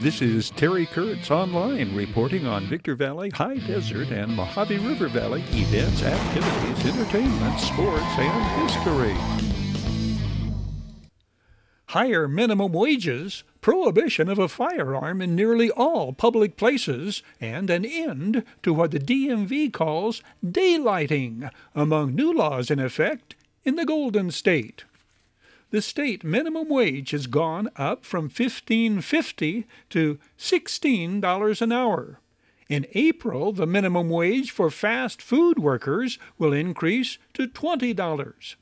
This is Terry Kurtz online reporting on Victor Valley, High Desert, and Mojave River Valley events, activities, entertainment, sports, and history. Higher minimum wages, prohibition of a firearm in nearly all public places, and an end to what the DMV calls daylighting among new laws in effect in the Golden State. The state minimum wage has gone up from $15.50 to $16 an hour. In April, the minimum wage for fast food workers will increase to $20.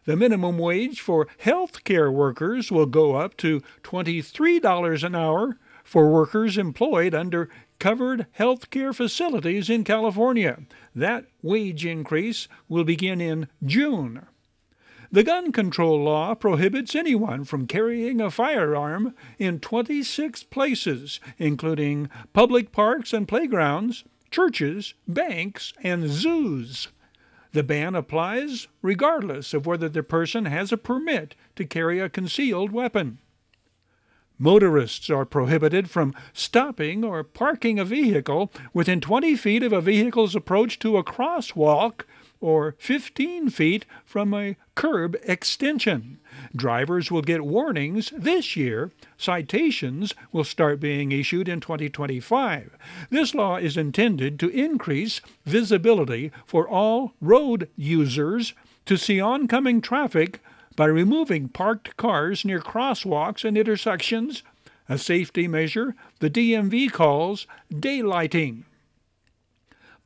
The minimum wage for health care workers will go up to $23 an hour for workers employed under covered health care facilities in California. That wage increase will begin in June. The gun control law prohibits anyone from carrying a firearm in 26 places, including public parks and playgrounds, churches, banks, and zoos. The ban applies regardless of whether the person has a permit to carry a concealed weapon. Motorists are prohibited from stopping or parking a vehicle within 20 feet of a vehicle's approach to a crosswalk or 15 feet from a curb extension. Drivers will get warnings this year. Citations will start being issued in 2025. This law is intended to increase visibility for all road users to see oncoming traffic by removing parked cars near crosswalks and intersections, a safety measure the DMV calls daylighting.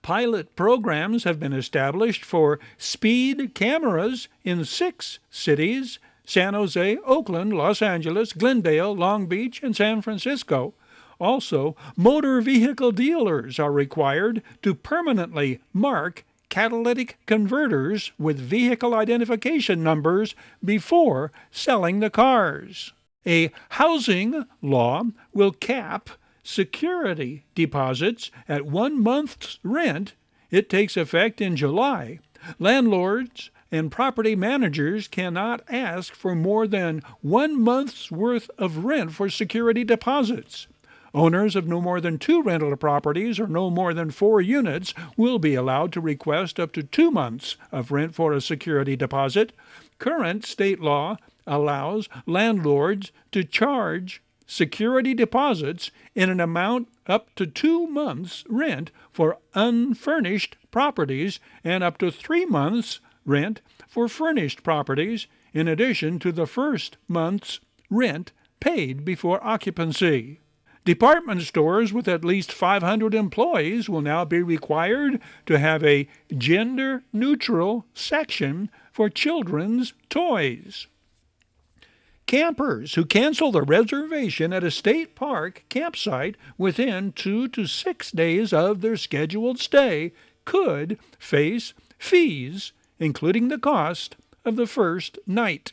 Pilot programs have been established for speed cameras in 6 cities: San Jose, Oakland, Los Angeles, Glendale, Long Beach, and San Francisco. Also, motor vehicle dealers are required to permanently mark catalytic converters with vehicle identification numbers before selling the cars. A housing law will cap security deposits at 1 month's rent. It takes effect in July. Landlords and property managers cannot ask for more than 1 month's worth of rent for security deposits. Owners of no more than 2 rental properties or no more than 4 units will be allowed to request up to 2 months of rent for a security deposit. Current state law allows landlords to charge security deposits in an amount up to 2 months' rent for unfurnished properties and up to 3 months' rent for furnished properties, in addition to the first month's rent paid before occupancy. Department stores with at least 500 employees will now be required to have a gender-neutral section for children's toys. Campers who cancel their reservation at a state park campsite within 2 to 6 days of their scheduled stay could face fees, including the cost of the first night.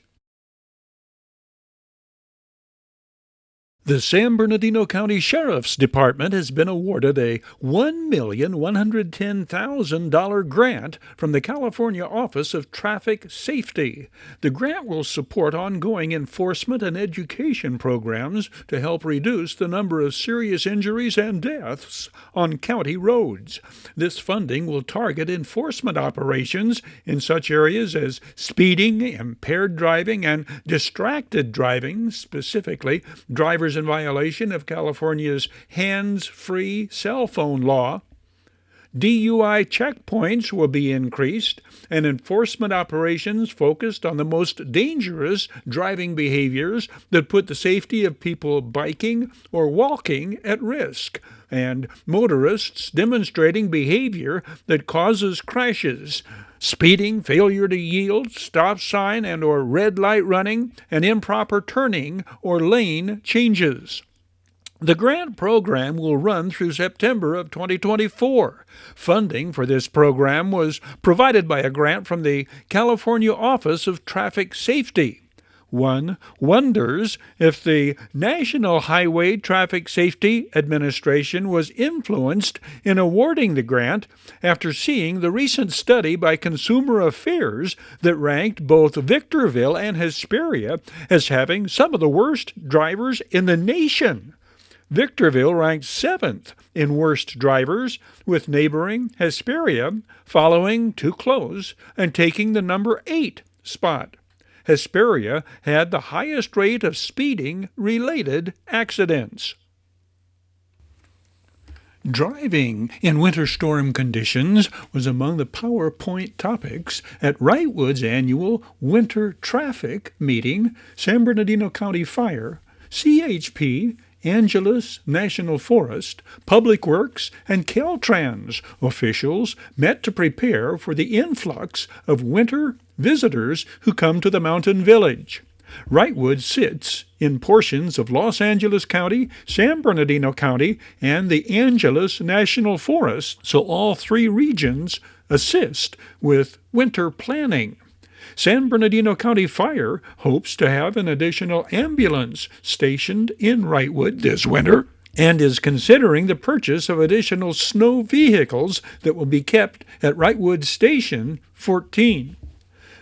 The San Bernardino County Sheriff's Department has been awarded a $1,110,000 grant from the California Office of Traffic Safety. The grant will support ongoing enforcement and education programs to help reduce the number of serious injuries and deaths on county roads. This funding will target enforcement operations in such areas as speeding, impaired driving, and distracted driving, specifically drivers in violation of California's hands-free cell phone law. DUI checkpoints will be increased, and enforcement operations focused on the most dangerous driving behaviors that put the safety of people biking or walking at risk, and motorists demonstrating behavior that causes crashes: speeding, failure to yield, stop sign and or red light running, and improper turning or lane changes. The grant program will run through September of 2024. Funding for this program was provided by a grant from the California Office of Traffic Safety. One wonders if the National Highway Traffic Safety Administration was influenced in awarding the grant after seeing the recent study by Consumer Affairs that ranked both Victorville and Hesperia as having some of the worst drivers in the nation. Victorville ranked 7th in worst drivers, with neighboring Hesperia following too close and taking the number 8 spot. Hesperia had the highest rate of speeding-related accidents. Driving in winter storm conditions was among the PowerPoint topics at Wrightwood's annual Winter Traffic meeting. San Bernardino County Fire, CHP, Angeles National Forest, Public Works, and Caltrans officials met to prepare for the influx of winter visitors who come to the mountain village. Wrightwood sits in portions of Los Angeles County, San Bernardino County, and the Angeles National Forest, so all three regions assist with winter planning. San Bernardino County Fire hopes to have an additional ambulance stationed in Wrightwood this winter and is considering the purchase of additional snow vehicles that will be kept at Wrightwood Station 14.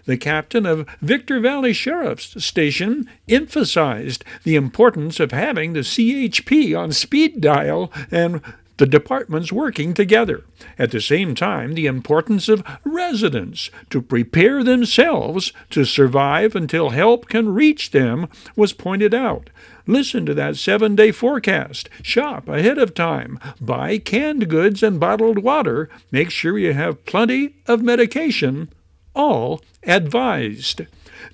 The captain of Victor Valley Sheriff's Station emphasized the importance of having the CHP on speed dial and the departments working together. At the same time, the importance of residents to prepare themselves to survive until help can reach them was pointed out. Listen to that 7-day forecast. Shop ahead of time. Buy canned goods and bottled water. Make sure you have plenty of medication. All advised.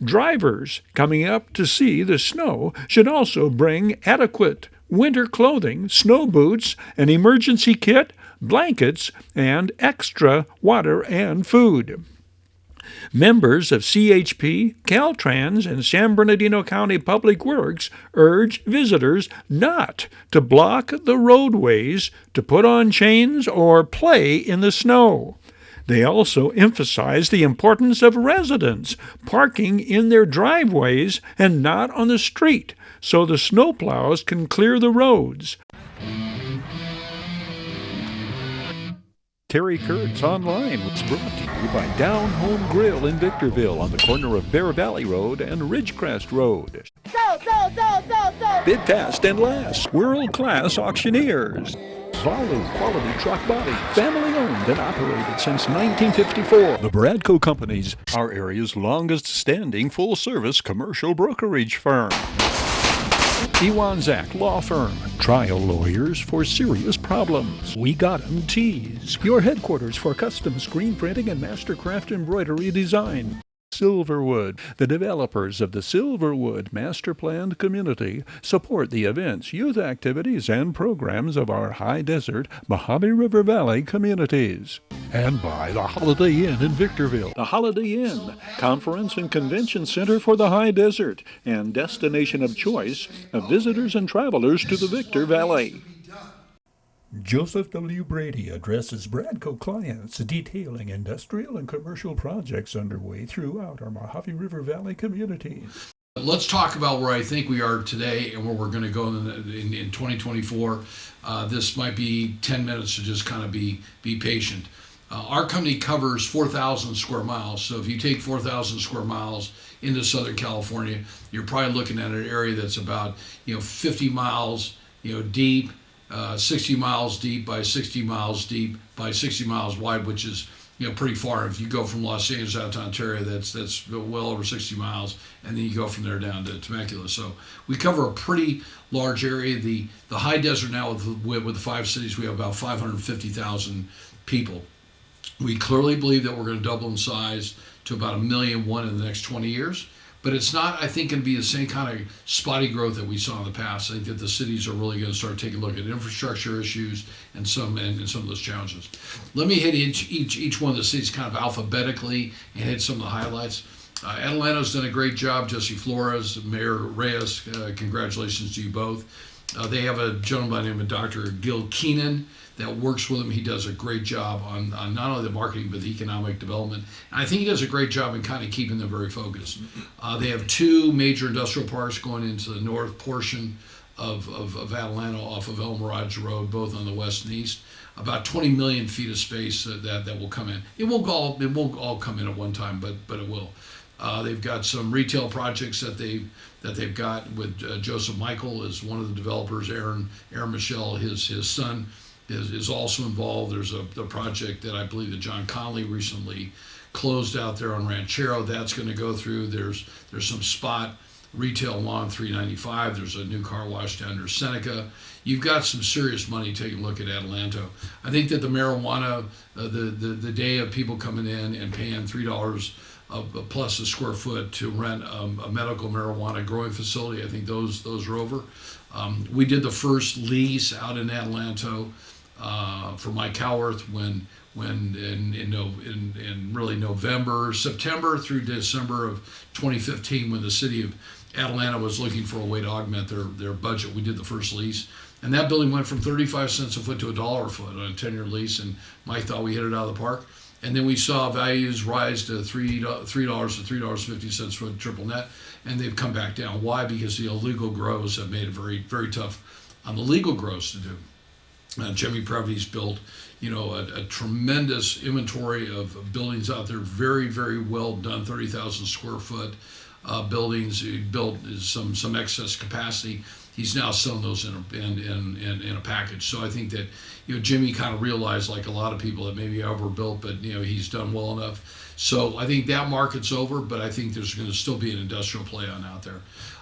Drivers coming up to see the snow should also bring adequate winter clothing, snow boots, an emergency kit, blankets, and extra water and food. Members of CHP, Caltrans, and San Bernardino County Public Works urge visitors not to block the roadways, to put on chains, or play in the snow. They also emphasize the importance of residents parking in their driveways and not on the street, so the snowplows can clear the roads. Terry Kurtz Online was brought to you by Down Home Grill in Victorville on the corner of Bear Valley Road and Ridgecrest Road. Bid fast and last. World-class auctioneers. Valu Quality Truck Body, family owned and operated since 1954. The Bradco Companies, our area's longest standing full-service commercial brokerage firm. Iwanzak Law Firm, trial lawyers for serious problems. We Got 'em Tees, your headquarters for custom screen printing and mastercraft embroidery design. Silverwood, the developers of the Silverwood Master Planned Community, support the events, youth activities, and programs of our high desert Mojave River Valley communities. And by the Holiday Inn in Victorville. The Holiday Inn, conference and convention center for the high desert and destination of choice of visitors and travelers to the Victor Valley. Joseph W. Brady addresses Bradco clients detailing industrial and commercial projects underway throughout our Mojave River Valley communities. Let's talk about where I think we are today and where we're going to go in 2024. This might be 10 minutes to just kind of be patient. Our company covers 4,000 square miles. So if you take 4,000 square miles into Southern California, you're probably looking at an area that's about 50 miles deep. 60 miles deep by 60 miles deep by 60 miles wide, which is pretty far. If you go from Los Angeles out to Ontario, that's well over 60 miles, and then you go from there down to Temecula. So we cover a pretty large area. The high desert now with the 5 cities, we have about 550,000 people. We clearly believe that we're going to double in size to about 1.1 million in the next 20 years. But it's not, I think, going to be the same kind of spotty growth that we saw in the past. I think that the cities are really going to start taking a look at infrastructure issues and some of those challenges. Let me hit each one of the cities kind of alphabetically and hit some of the highlights. Atlanta's done a great job. Jesse Flores, Mayor Reyes, congratulations to you both. They have a gentleman by the name of Dr. Gil Keenan that works with them. He does a great job on not only the marketing but the economic development. And I think he does a great job in kind of keeping them very focused. They have 2 major industrial parks going into the north portion of Atlanta off of El Mirage Road, both on the west and east. About 20 million feet of space that will come in. It won't all come in at one time, but it will. They've got some retail projects that they've got with Joseph Michael is one of the developers. Aaron Michelle, his son, is also involved. There's the project that I believe that John Conley recently closed out there on Ranchero. That's going to go through. There's some spot retail along 395. There's a new car wash down near Seneca. You've got some serious money taking a look at Adelanto. I think that the marijuana, the day of people coming in and paying $3 plus a square foot to rent a medical marijuana growing facility, I think those are over. We did the first lease out in Adelanto for Mike Howarth when in really September through December of 2015, when the city of Atlanta was looking for a way to augment their budget. We did the first lease, and that building went from 35 cents a foot to $1 a foot on a 10-year lease, and Mike thought we hit it out of the park. And then we saw values rise to $3 to $3.50 a foot triple net, and they've come back down. Why? Because the illegal grows have made it very, very tough on the legal grows to do. Jimmy Prevy's built, a tremendous inventory of buildings out there, very, very well done, 30,000 square foot buildings. He built some excess capacity. He's now selling those in a package. So I think that Jimmy kind of realized, like a lot of people, that maybe overbuilt, but he's done well enough. So I think that market's over, but I think there's going to still be an industrial play on out there.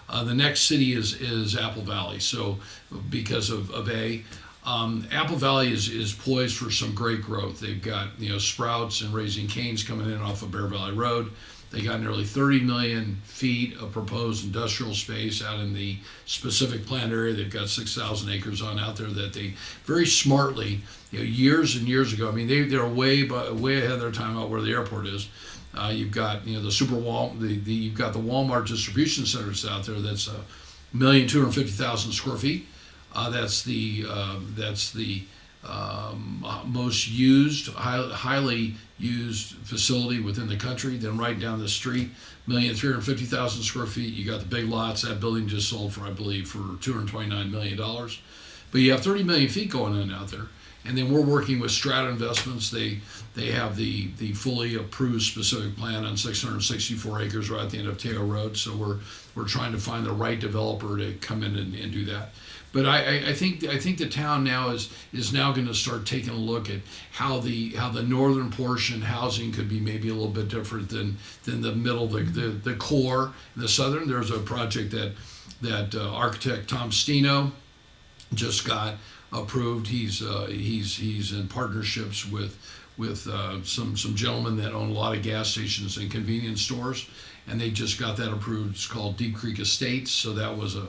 The next city is Apple Valley. So because of Apple Valley is poised for some great growth. They've got Sprouts and Raising Cane's coming in off of Bear Valley Road. They got nearly 30 million feet of proposed industrial space out in the specific planned area. They've got 6,000 acres on out there that they very smartly, years and years ago. I mean, they're way ahead of their time out where the airport is. You've got the you've got the Walmart distribution centers out there. That's 1,250,000 square feet. That's the most used, highly used facility within the country. Then right down the street, 1,350,000 square feet. You got the Big Lots. That building just sold for, I believe, for $229 million. But you have 30 million feet going on out there. And then we're working with Strata Investments. They have the fully approved specific plan on 664 acres right at the end of Teo Road. So we're trying to find the right developer to come in and do that. But I think the town now is now going to start taking a look at how the northern portion housing could be maybe a little bit different than the middle, the core, and the southern. There's a project that architect Tom Stino just got approved. He's in partnerships with some gentlemen that own a lot of gas stations and convenience stores, and they just got that approved. It's called Deep Creek Estates. So that was a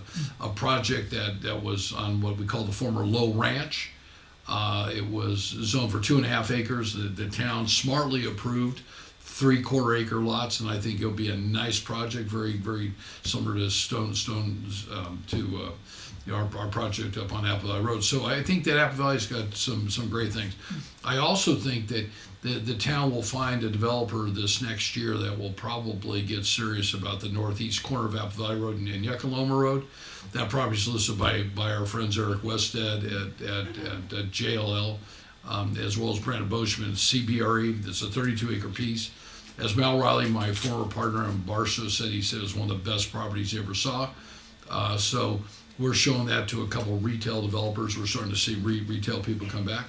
project that was on what we call the former Low Ranch. It was zoned for 2.5 acres. The town smartly approved 3/4 acre lots, and I think it'll be a nice project, very, very similar to our project up on Apple Valley Road. So I think that Apple Valley's got some great things. I also think that the town will find a developer this next year that will probably get serious about the northeast corner of Apple Valley Road and Yuckaloma Road. That property is listed by our friends Eric Wested at JLL, as well as Brandon Boschman at CBRE. It's a 32-acre piece. As Mal Riley, my former partner in Barstow, said, he said it's one of the best properties he ever saw. So we're showing that to a couple of retail developers. We're starting to see retail people come back.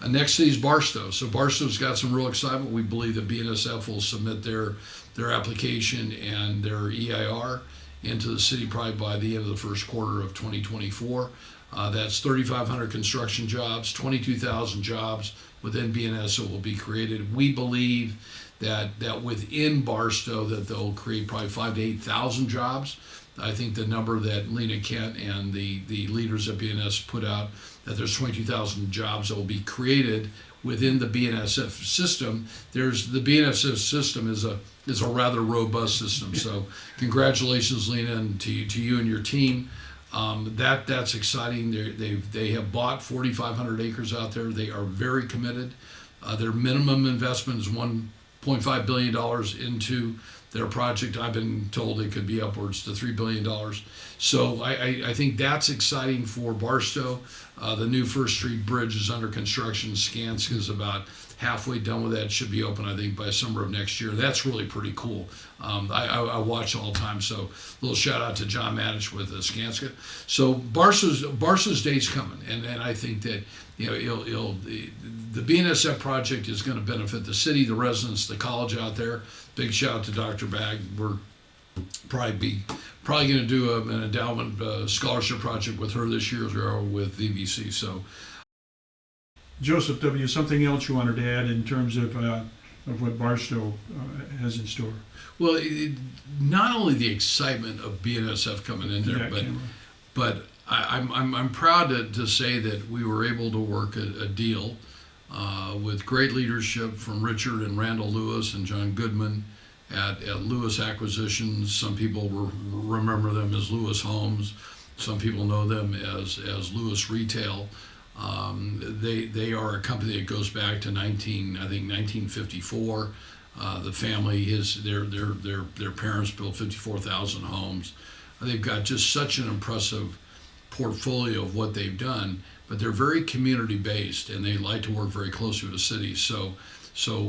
Next city is Barstow. So Barstow's got some real excitement. We believe that BNSF will submit their application and their EIR into the city probably by the end of the first quarter of 2024. That's 3,500 construction jobs, 22,000 jobs within BNS that will be created. We believe that within Barstow that they'll create probably 5,000 to 8,000 jobs. I think the number that Lena Kent and the leaders at BNS put out, that there's 22,000 jobs that will be created within the BNSF system. The BNSF system is a rather robust system. So congratulations, Lena, and to you and your team. That's exciting. They have bought 4,500 acres out there. They are very committed. Their minimum investment is $1.5 billion into their project. I've been told it could be upwards to $3 billion. So I think that's exciting for Barstow. The new First Street Bridge is under construction. Skanska is about halfway done with that. It should be open, I think, by summer of next year. That's really pretty cool. I watch all the time, so a little shout out to John Madich with Skanska. So Barca's day's coming, and I think that the BNSF project is going to benefit the city, the residents, the college out there. Big shout out to Dr. Bagg. We're probably going to do an endowment scholarship project with her this year as well with VVC. So, Joseph W., something else you wanted to add in terms of what Barstow has in store? Well, not only the excitement of BNSF coming in there, but I'm proud to say that we were able to work a deal with great leadership from Richard and Randall Lewis and John Goodman at Lewis Acquisitions. Some people remember them as Lewis Homes. Some people know them as Lewis Retail. They are a company that goes back to 1954. The family, their parents built 54,000 homes. They've got just such an impressive portfolio of what they've done, but they're very community based and they like to work very closely with the city. So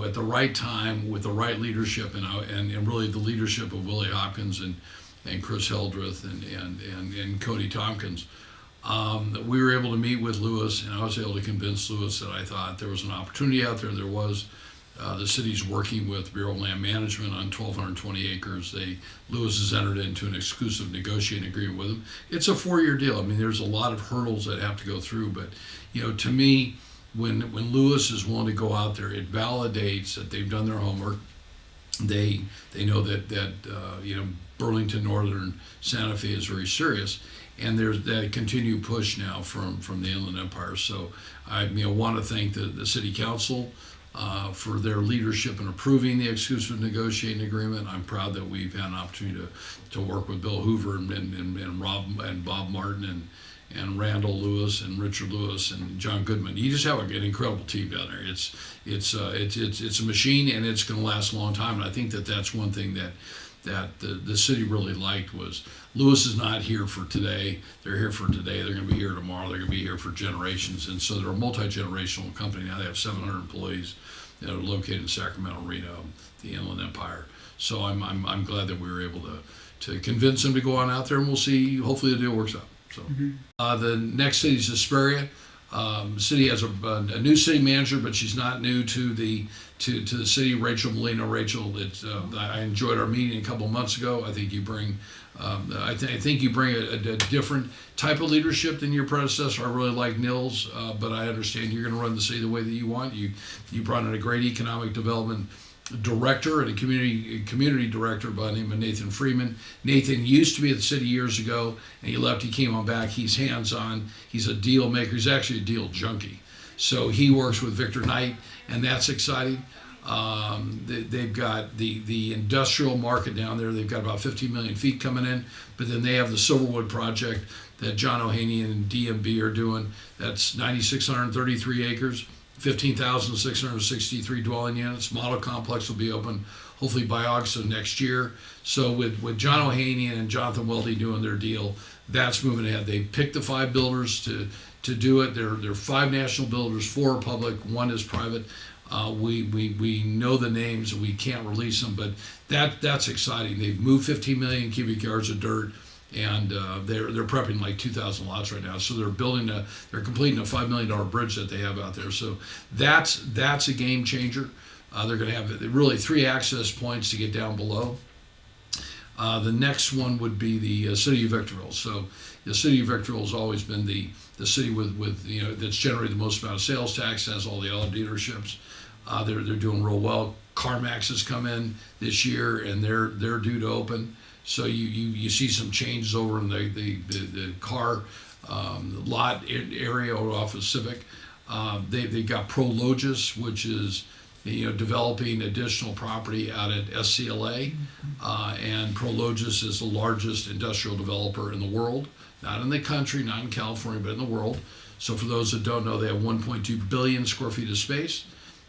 at the right time, with the right leadership and really the leadership of Willie Hopkins and Chris Hildreth and Cody Tompkins, we were able to meet with Lewis, and I was able to convince Lewis that I thought there was an opportunity out there. There was. The city's working with Bureau of Land Management on 1,220 acres. Lewis has entered into an exclusive negotiating agreement with them. It's a 4-year deal. I mean, there's a lot of hurdles that have to go through, but to me, when Lewis is willing to go out there, it validates that they've done their homework. They know that Burlington Northern Santa Fe is very serious, and there's that continued push now from the Inland Empire. So I want to thank the City Council for their leadership in approving the exclusive negotiating agreement. I'm proud that we've had an opportunity to work with Bill Hoover and Rob and Bob Martin and Randall Lewis and Richard Lewis and John Goodman. You just have an incredible team down there. It's a machine, and it's going to last a long time. And I think that's one thing that the city really liked was Lewis is not here for today. They're here for today. They're going to be here tomorrow. They're going to be here for generations. And so they're a multi-generational company now. They have 700 employees that are located in Sacramento, Reno, the Inland Empire. So I'm glad that we were able to convince them to go on out there, and we'll see. Hopefully the deal works out. So the next city is Hesperia. City has a new city manager, but she's not new to the city. Rachel Molina. Rachel, I enjoyed our meeting a couple of months ago. I think you bring a different type of leadership than your predecessor. I really like Nils, but I understand you're going to run the city the way that you want. You brought in a great economic development director and a community director by the name of Nathan Freeman. Nathan used to be at the city years ago, and he left. He came on back. He's hands-on. He's a deal maker. He's actually a deal junkie. So he works with Victor Knight, and that's exciting. They've got the industrial market down there. They've got about 15 million feet coming in, but then they have the Silverwood project that John O'Haney and DMB are doing. That's 9,633 acres. 15,663 dwelling units. Model complex will be open hopefully by August of next year. So with John O'Haney and Jonathan Weldy doing their deal, that's moving ahead. They picked the 5 builders to do it. There are 5 national builders, 4 are public, 1 is private. We know the names, we can't release them, but that's exciting. They've moved 15 million cubic yards of dirt, and they're prepping like 2,000 lots right now. So they're completing a $5 million bridge that they have out there. So that's a game changer. They're going to have really 3 access points to get down below. The next one would be the city of Victorville. So the city of Victorville has always been the city with that's generated the most amount of sales tax, has all the other dealerships. They're doing real well. CarMax has come in this year, and they're due to open. So you see some changes over in the car lot area off of Civic. They've got Prologis, which is developing additional property out at SCLA, and Prologis is the largest industrial developer in the world, not in the country, not in California, but in the world. So for those that don't know, they have 1.2 billion square feet of space.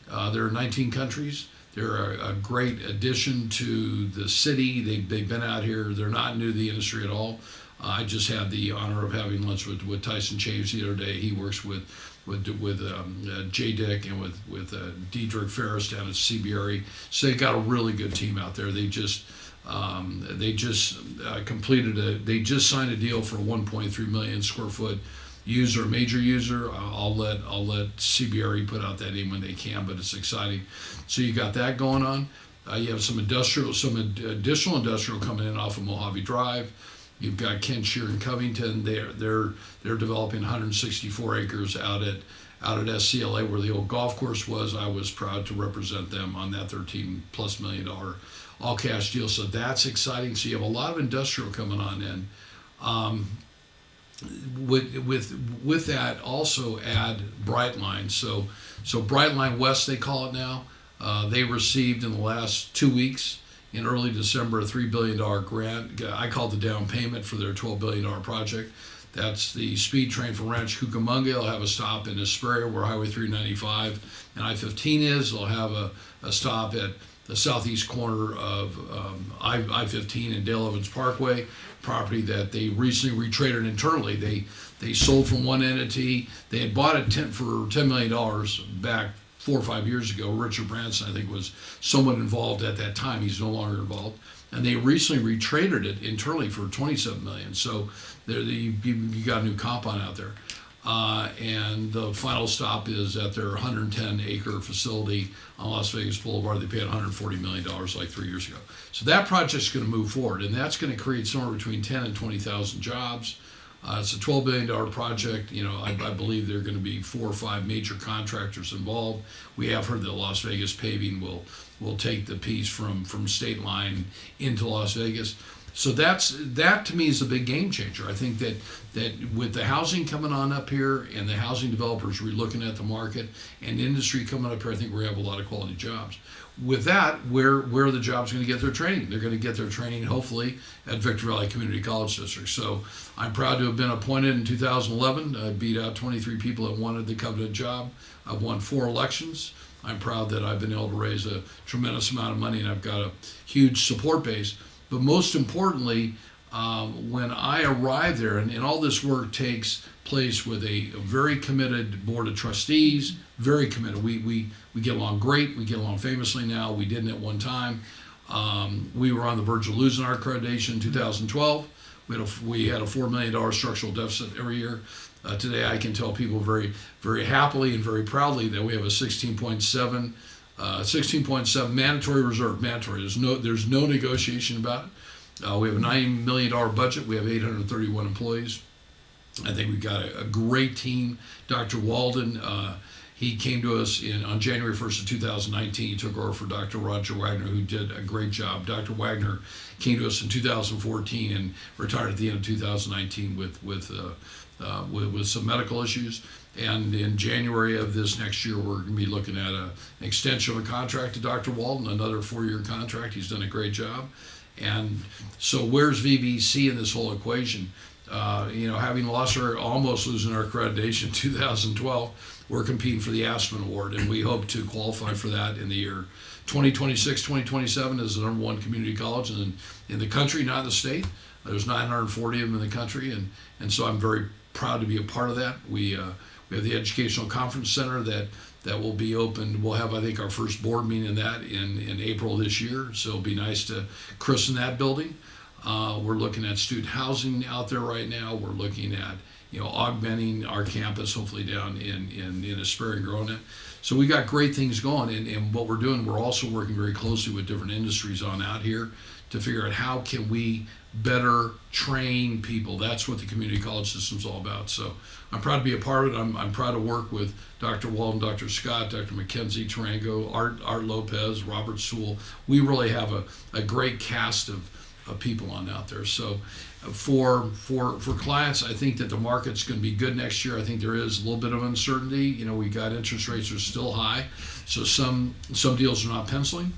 There are 19 countries. They're a great addition to the city. They've been out here. They're not new to the industry at all. I just had the honor of having lunch with Tyson Chaves the other day. He works with J. Dick and with Diedrich Ferris down at CBRE. So they got a really good team out there. They just they just signed a deal for a 1.3 million square foot major user. I'll let CBRE put out that name when they can, but it's exciting. So you got that going on. You have some additional industrial coming in off of Mojave Drive. You've got Ken Shear in Covington. They're developing 164 acres out at SCLA where the old golf course was. I was proud to represent them on that $13+ million all cash deal. So that's exciting. So you have a lot of industrial coming on in. With that, also add Brightline. So Brightline West, they call it now. They received in the last 2 weeks, in early December, a $3 billion grant. I call it the down payment for their $12 billion project. That's the speed train from Ranch Cucamonga. It'll have a stop in Hesperia, where Highway 395 and I-15 is. They'll have a stop at the southeast corner of I-15 and Dale Evans Parkway, property that they recently retraded internally. They sold from one entity. They had bought it for $10 million back 4 or 5 years ago. Richard Branson, I think, was somewhat involved at that time. He's no longer involved. And they recently retraded it internally for $27 million. So you got a new compound out there. And the final stop is at their 110-acre facility on Las Vegas Boulevard. They paid $140 million like 3 years ago. So that project's going to move forward, and that's going to create somewhere between 10 and 20,000 jobs. It's a $12 billion project. I believe there are going to be 4 or 5 major contractors involved. We have heard that Las Vegas Paving will take the piece from State Line into Las Vegas. So that to me is a big game changer. I think that with the housing coming on up here and the housing developers relooking at the market and industry coming up here, I think we're going to have a lot of quality jobs. With that, where are the jobs going to get their training? They're going to get their training, hopefully, at Victor Valley Community College District. So I'm proud to have been appointed in 2011. I beat out 23 people that wanted the coveted job. I've won 4 elections. I'm proud that I've been able to raise a tremendous amount of money, and I've got a huge support base. But most importantly, when I arrived there, and all this work takes place with a very committed board of trustees, very committed. We get along great. We get along famously now. We didn't at one time. We were on the verge of losing our accreditation in 2012. We had a $4 million structural deficit every year. Today, I can tell people very, very happily and very proudly that we have a 16.7 mandatory reserve. Mandatory. There's no negotiation about it. We have a $9 million budget. We have 831 employees. I think we've got a great team. Dr. Walden, he came to us on January 1st of 2019. He took over for Dr. Roger Wagner, who did a great job. Dr. Wagner came to us in 2014 and retired at the end of 2019 with some medical issues. And in January of this next year, we're going to be looking at an extension of a contract to Dr. Walden, another 4-year contract. He's done a great job. And so where's VVC in this whole equation? Having almost losing our accreditation in 2012, we're competing for the Aspen Award, and we hope to qualify for that in the year 2026, 2027 as the #1 community college in the country, not in the state. There's 940 of them in the country, and so I'm very proud to be a part of that. We have the Educational Conference Center that will be open. We'll have, I think, our first board meeting in that in April this year, so it'll be nice to christen that building. We're looking at student housing out there right now. We're looking at augmenting our campus, hopefully down in Hesperia and Grona. So we got great things going, and what we're doing, we're also working very closely with different industries on out here to figure out how can we better train people. That's what the community college system's all about. So I'm proud to be a part of it. I'm proud to work with Dr. Walden, Dr. Scott, Dr. Mackenzie Tarango, Art Lopez, Robert Sewell. We really have a great cast of people on out there. So for clients, I think that the market's going to be good next year. I think there is a little bit of uncertainty. We got interest rates are still high, so some deals are not penciling.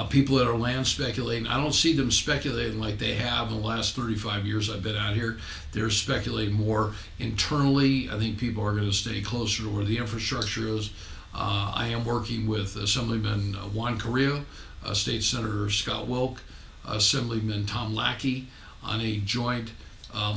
People that are land speculating, I don't see them speculating like they have in the last 35 years I've been out here. They're speculating more internally. I think people are going to stay closer to where the infrastructure is. I am working with Assemblyman Juan Carrillo, State Senator Scott Wilk, Assemblyman Tom Lackey on a joint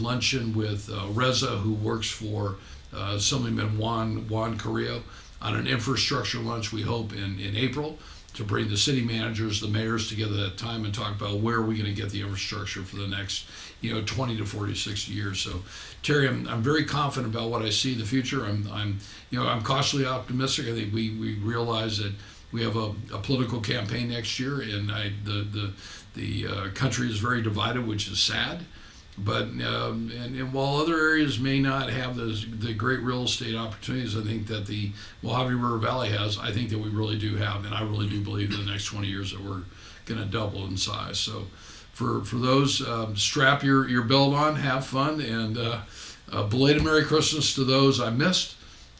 luncheon with Reza, who works for Assemblyman Juan Carrillo, on an infrastructure lunch we hope in April, to bring the city managers, the mayors together at that time and talk about where are we going to get the infrastructure for the next 20 to 40, 60 years. So, Terry, I'm very confident about what I see in the future. I'm cautiously optimistic. I think we realize that we have a political campaign next year, and the country is very divided, which is sad. But and while other areas may not have the great real estate opportunities, I think that the Mojave River Valley has. I think that we really do have, and I really do believe in the next 20 years that we're going to double in size. So, for those, strap your belt on, have fun, and belated Merry Christmas to those I missed,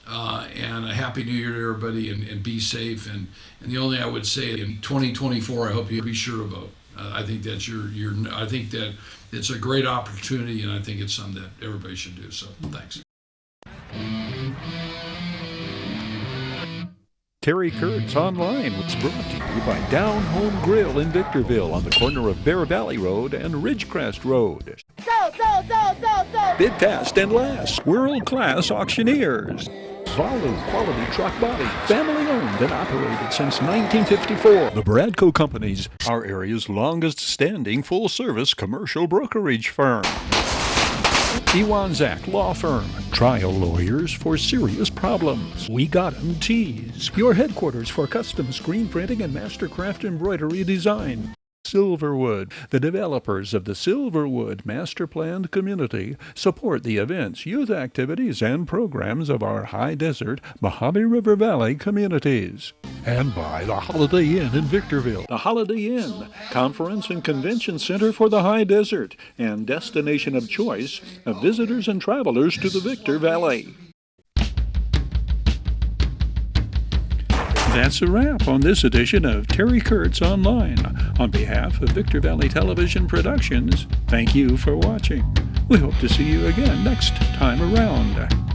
and a Happy New Year to everybody, and be safe. And the only thing I would say in 2024, I hope you be sure to vote. I think that's I think that it's a great opportunity, and I think it's something that everybody should do. So, thanks. Terry Kurtz Online was brought to you by Down Home Grill in Victorville on the corner of Bear Valley Road and Ridgecrest Road. So. Bid fast and last. World-class auctioneers. Zolu Quality Truck Body. Family owned and operated since 1954. The Bradco Companies, our area's longest standing full-service commercial brokerage firm. Iwanzak Law Firm. Trial lawyers for serious problems. We Got 'em Tees. Your headquarters for custom screen printing and mastercraft embroidery design. Silverwood. The developers of the Silverwood Master Planned Community support the events, youth activities, and programs of our high desert Mojave River Valley communities. And by the Holiday Inn in Victorville. The Holiday Inn, conference and convention center for the high desert and destination of choice of visitors and travelers to the Victor Valley. That's a wrap on this edition of Terry Kurtz Online. On behalf of Victor Valley Television Productions, thank you for watching. We hope to see you again next time around.